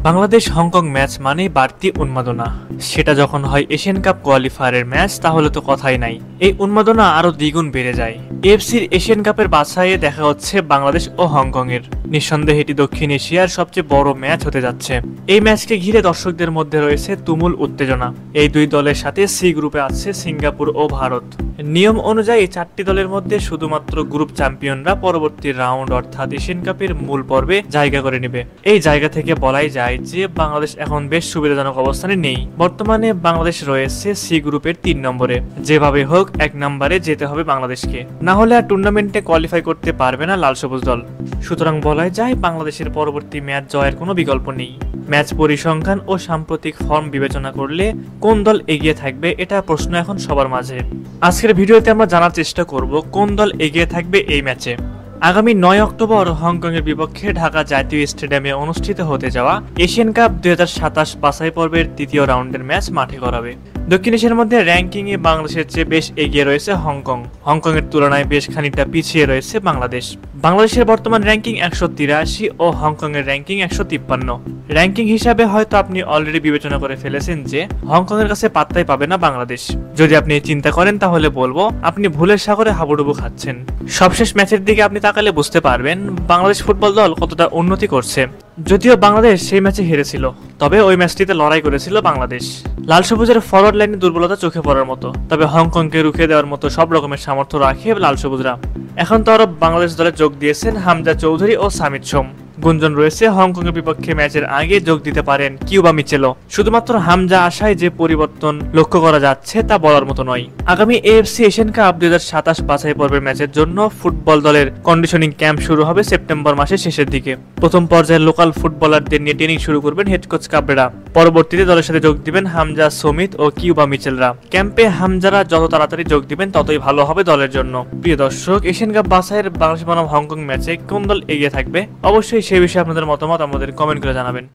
Bangladesh Hong Kong match মানেই বাড়তি উন্মাদনা। সেটা যখন হয় এশিয়ান কাপ কোয়ালিফায়ারের ম্যাচ তাহলে তো কথাই নাই, এই উন্মাদনা আরো দ্বিগুণ বেড়ে যায়। এএফসির এশিয়ান কাপের বাছাইয়ে দেখা হচ্ছে বাংলাদেশ ও হংকং এর। নিঃসন্দেহে এটি দক্ষিণ এশিয়ার সবচেয়ে বড় ম্যাচ হতে যাচ্ছে। এই ম্যাচকে ঘিরে দর্শকদের মধ্যে রয়েছে তুমুল উত্তেজনা। এই দুই দলের সাথে সি গ্রুপে আছে সিঙ্গাপুর ও ভারত। নিয়ম অনুযায়ী চারটি দলের মধ্যে শুধুমাত্র গ্রুপ চ্যাম্পিয়নরা পরবর্তী রাউন্ড অর্থাৎ এশিয়ান কাপের মূল পর্বে জায়গা করে নেবে। এই জায়গা থেকে বলাই যায় যে বাংলাদেশ এখন বেশ সুবিধাজনক অবস্থানে নেই। বর্তমানে বাংলাদেশ রয়েছে সি গ্রুপের 3 নম্বরে। যেভাবে হোক 1 নম্বরে যেতে হবে বাংলাদেশকে, না হলে আর টুর্নামেন্টে কোয়ালিফাই করতে পারবে না লাল সবুজ দল। সুতরাং বলাই যায় বাংলাদেশের পরবর্তী ম্যাচ জয়ের কোনো বিকল্প নেই। ম্যাচ পরিসংখ্যান ও সাম্প্রতিক ফর্ম বিবেচনা করলে কোন দল এগিয়ে থাকবে এটা প্রশ্ন এখন সবার মাঝে। আজকের ভিডিওতে আমরা জানার চেষ্টা করব কোন দল এগিয়ে থাকবে এই ম্যাচে। আগামী 9 অক্টোবর হংকং এর বিপক্ষে ঢাকা জাতীয় স্টেডিয়ামে অনুষ্ঠিত হতে যাওয়া এশিয়ান কাপ 2027 বাছাই পর্বের 3য় রাউন্ডের ম্যাচ মাঠে গড়াবে। দক্ষিণ এশিয়ার মধ্যে র্যাঙ্কিং এ বাংলাদেশের চেয়ে বেশ এগিয়ে রয়েছে হংকং। হংকং এর তুলনায় বেশ খানিকটা পিছিয়ে রয়েছে বাংলাদেশ। বাংলাদেশের বর্তমান র্যাঙ্কিং 183 ও হংকং এর র্যাঙ্কিং 153। র্যাঙ্কিং হিসাবে হয়তো আপনি অলরেডি বিবেচনা করে ফেলেছেন যে হংকং এর কাছে পাত্তাই পাবে না বাংলাদেশ। যদি আপনি চিন্তা করেন তাহলে বলবো আপনি ভুলের সাগরে হাবুডুবু খাচ্ছেন। সবশেষ ম্যাচের দিকে আপনি তাকালে বুঝতে পারবেন বাংলাদেশ ফুটবল দল কতটা উন্নতি করছে। যদিও বাংলাদেশ সেই ম্যাচে হেরেছিল, তবে ওই ম্যাচটিতে লড়াই করেছিল বাংলাদেশ। লাল সবুজের ফরওয়ার্ড লাইনে দুর্বলতা চোখে পড়ার মতো, তবে হংকংকে রুখে দেওয়ার মতো সব রকমের সামর্থ্য রাখে লাল সবুজরা। এখন তো আরো বাংলাদেশ দলে যোগ দিয়েছেন হামজা চৌধুরী ও সামিত সোম। গুঞ্জন রয়েছে হংকং এর বিপক্ষে ম্যাচের আগে যোগ দিতে পারেন কিউবা মিচেলও। শুধুমাত্র হামজা আশায় যে পরিবর্তন লক্ষ্য করা যাচ্ছে তা বলার মতো নয়। আগামী এএফসি এশিয়ান কাপ 2027 বাছাই পর্বের ম্যাচের জন্য ফুটবল দলের কন্ডিশনিং ক্যাম্প শুরু হবে সেপ্টেম্বর মাসের শেষের দিকে। প্রথম পর্যায়ে লোকাল ফুটবলারদের নিয়ে ট্রেনিং শুরু করবেন হেড কোচ কাবরেরা। পরবর্তীতে দলের সাথে যোগ দিবেন হামজা, সমিত ও কিউবা মিচেলরা। ক্যাম্পে হামজারা যত তাড়াতাড়ি যোগ দিবেন ততই ভালো হবে দলের জন্য। প্রিয় দর্শক, এশিয়ান কাপ বাছাইয়ের বাংলাদেশ বনাম হংকং ম্যাচে কোন দল এগিয়ে থাকবে অবশ্যই সেই বিষয়ে আপনাদের মতামত আমাদের কমেন্ট করে জানাবেন।